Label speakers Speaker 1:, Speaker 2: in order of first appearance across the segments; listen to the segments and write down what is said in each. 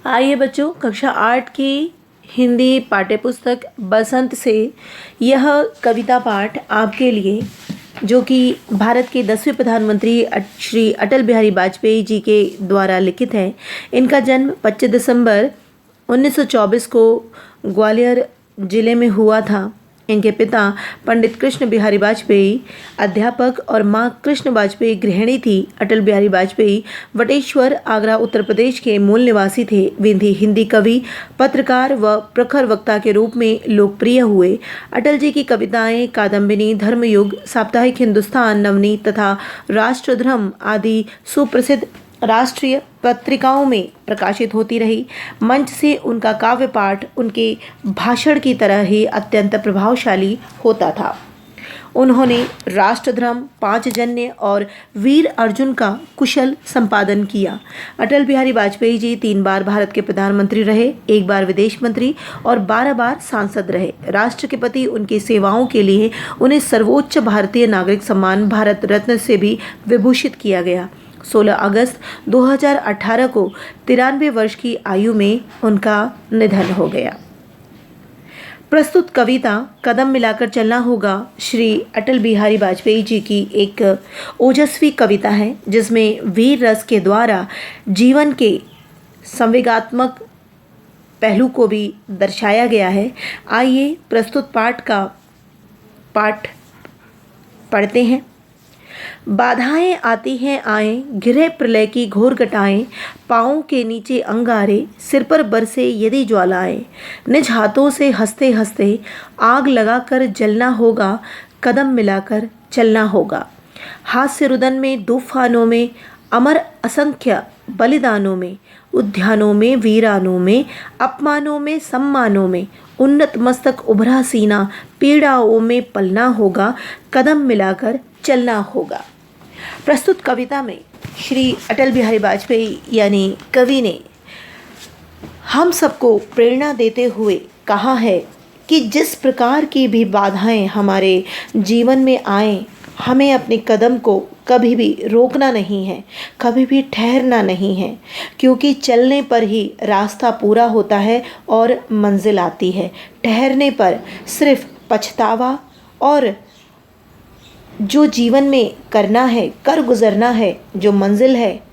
Speaker 1: आइए बच्चों, कक्षा 8 की हिंदी पाठ्यपुस्तक बसंत से यह कविता पाठ आपके लिए, जो कि भारत के 10वें प्रधानमंत्री श्री अटल बिहारी वाजपेयी जी के द्वारा लिखित है। इनका जन्म 25 दिसंबर 1924 को ग्वालियर जिले में हुआ था। इनके पिता पंडित कृष्ण बिहारी वाजपेयी अध्यापक और मां कृष्ण वाजपेयी गृहिणी थी। अटल बिहारी वाजपेयी वटेश्वर, आगरा, उत्तर प्रदेश के मूल निवासी थे। वे हिंदी कवि, पत्रकार व प्रखर वक्ता के रूप में लोकप्रिय हुए। अटल जी की कविताएं कादम्बिनी, धर्मयुग, साप्ताहिक हिंदुस्तान, नवनीत तथा राष्ट्रधर्म आदि सुप्रसिद्ध राष्ट्रीय पत्रिकाओं में प्रकाशित होती रही। मंच से उनका काव्य पाठ उनके भाषण की तरह ही अत्यंत प्रभावशाली होता था। उन्होंने राष्ट्रधर्म, पांचजन्य और वीर अर्जुन का कुशल संपादन किया। अटल बिहारी वाजपेयी जी 3 बार भारत के प्रधानमंत्री रहे, 1 बार विदेश मंत्री और 12 बार सांसद रहे। राष्ट्र के प्रति उनकी सेवाओं के लिए उन्हें सर्वोच्च भारतीय नागरिक सम्मान भारत रत्न से भी विभूषित किया गया। 16 अगस्त 2018 को 93 वर्ष की आयु में उनका निधन हो गया। प्रस्तुत कविता कदम मिलाकर चलना होगा श्री अटल बिहारी वाजपेयी जी की एक ओजस्वी कविता है, जिसमें वीर रस के द्वारा जीवन के संवेगात्मक पहलू को भी दर्शाया गया है। आइए प्रस्तुत पाठ पढ़ते हैं। बाधाएं आती हैं आएं, घिरे प्रलय की घोर घटाएं, पाँव के नीचे अंगारे, सिर पर बरसे यदि ज्वालाएं, निज हाथों से हंसते हंसते आग लगाकर जलना होगा, कदम मिलाकर चलना होगा। हास्य रुदन में, तूफानों में, अमर असंख्य बलिदानों में, उद्यानों में, वीरानों में, अपमानों में, सम्मानों में, उन्नत मस्तक उभरा सीना, पीड़ाओं में पलना होगा, कदम मिलाकर चलना होगा। प्रस्तुत कविता में श्री अटल बिहारी वाजपेयी यानी कवि ने हम सबको प्रेरणा देते हुए कहा है कि जिस प्रकार की भी बाधाएं हमारे जीवन में आएं, हमें अपने कदम को कभी भी रोकना नहीं है, कभी भी ठहरना नहीं है, क्योंकि चलने पर ही रास्ता पूरा होता है और मंजिल आती है। ठहरने पर सिर्फ पछतावा और जो जीवन में करना है, कर गुजरना है, जो मंजिल है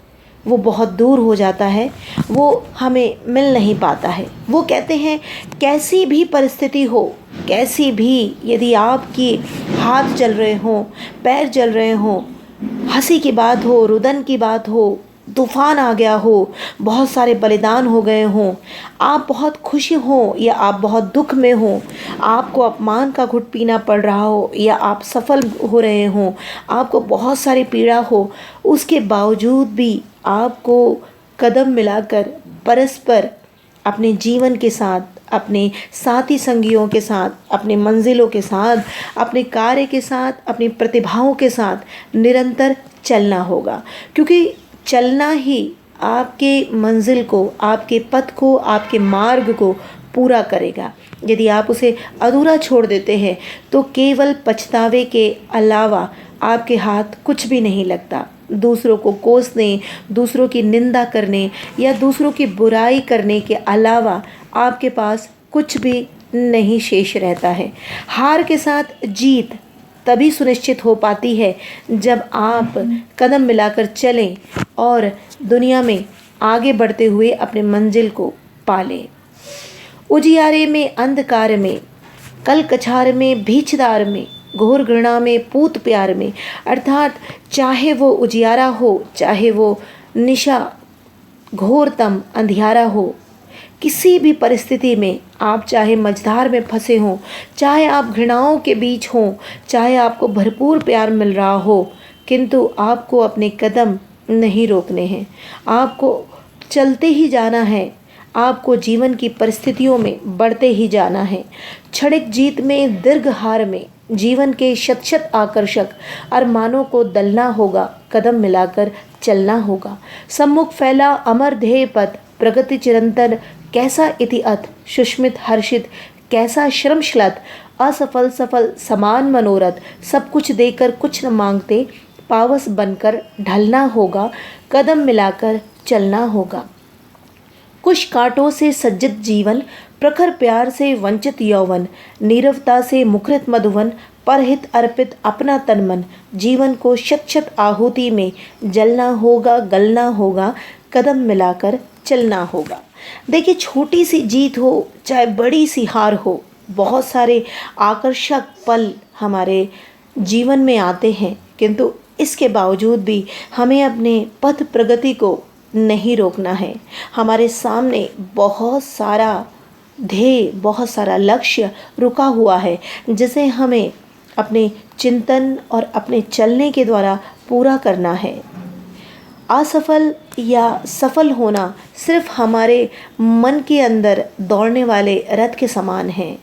Speaker 1: वो बहुत दूर हो जाता है, वो हमें मिल नहीं पाता है। वो कहते हैं कैसी भी परिस्थिति हो, कैसी भी, यदि आपकी हाथ जल रहे हों, पैर जल रहे हों, हंसी की बात हो, रुदन की बात हो, तूफान आ गया हो, बहुत सारे बलिदान हो गए हों, आप बहुत खुशी हो या आप बहुत दुख में हो, आपको अपमान का घुट पीना पड़ रहा हो या आप सफल हो रहे हों, आपको बहुत सारी पीड़ा हो, उसके बावजूद भी आपको कदम मिलाकर परस्पर अपने जीवन के साथ, अपने साथी संगियों के साथ, अपने मंजिलों के साथ, अपने कार्य के साथ, अपनी प्रतिभाओं के साथ निरंतर चलना होगा, क्योंकि चलना ही आपके मंजिल को, आपके पथ को, आपके मार्ग को पूरा करेगा। यदि आप उसे अधूरा छोड़ देते हैं तो केवल पछतावे के अलावा आपके हाथ कुछ भी नहीं लगता। दूसरों को कोसने, दूसरों की निंदा करने या दूसरों की बुराई करने के अलावा आपके पास कुछ भी नहीं शेष रहता है। हार के साथ जीत तभी सुनिश्चित हो पाती है जब आप कदम मिलाकर चलें और दुनिया में आगे बढ़ते हुए अपने मंजिल को पालें। उजियारे में, अंधकार में, कल कछार में, भीछदार में, घोर घृणा में, पूत प्यार में, अर्थात चाहे वो उजियारा हो, चाहे वो निशा घोरतम अंधियारा हो, किसी भी परिस्थिति में आप चाहे मझधार में फंसे हों, चाहे आप घृणाओं के बीच हों, चाहे आपको भरपूर प्यार मिल रहा हो, किंतु आपको अपने कदम नहीं रोकने हैं। आपको चलते ही जाना है, आपको जीवन की परिस्थितियों में बढ़ते ही जाना है। क्षणिक जीत में, दीर्घ हार में, जीवन के शत शत आकर्षक अरमानों को दलना होगा, कदम मिलाकर चलना होगा। सम्मुख फैला अमर ध्येय पथ, प्रगति चिरंतन, कैसा इति अथ, सुष्मित हर्षित, कैसा श्रमश्लत, असफल सफल समान मनोरथ, सब कुछ देकर कुछ न मांगते, पावस बनकर ढलना होगा, कदम मिलाकर चलना होगा। कुछ कांटों से सज्जित जीवन, प्रखर प्यार से वंचित यौवन, नीरवता से मुखरित मधुवन, परहित अर्पित अपना तन मन, जीवन को शत शत आहुति में जलना होगा, गलना होगा, कदम मिलाकर चलना होगा। देखिए, छोटी सी जीत हो चाहे बड़ी सी हार हो, बहुत सारे आकर्षक पल हमारे जीवन में आते हैं, किंतु इसके बावजूद भी हमें अपने पथ प्रगति को नहीं रोकना है। हमारे सामने बहुत सारा ध्येय, बहुत सारा लक्ष्य रुका हुआ है, जिसे हमें अपने चिंतन और अपने चलने के द्वारा पूरा करना है। असफल या सफल होना सिर्फ हमारे मन के अंदर दौड़ने वाले रथ के समान है।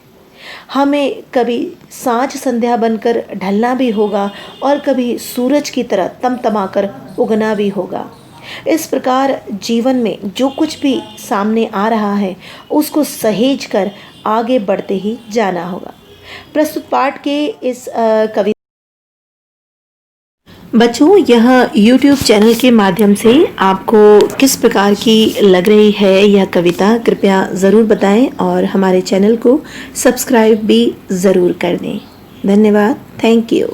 Speaker 1: हमें कभी सांझ संध्या बनकर ढलना भी होगा और कभी सूरज की तरह तमतमाकर उगना भी होगा। इस प्रकार जीवन में जो कुछ भी सामने आ रहा है उसको सहेज कर आगे बढ़ते ही जाना होगा। प्रस्तुत पाठ के इस कविता बच्चों, यह YouTube चैनल के माध्यम से आपको किस प्रकार की लग रही है यह कविता, कृपया ज़रूर बताएं और हमारे चैनल को सब्सक्राइब भी ज़रूर कर दें। धन्यवाद। Thank you.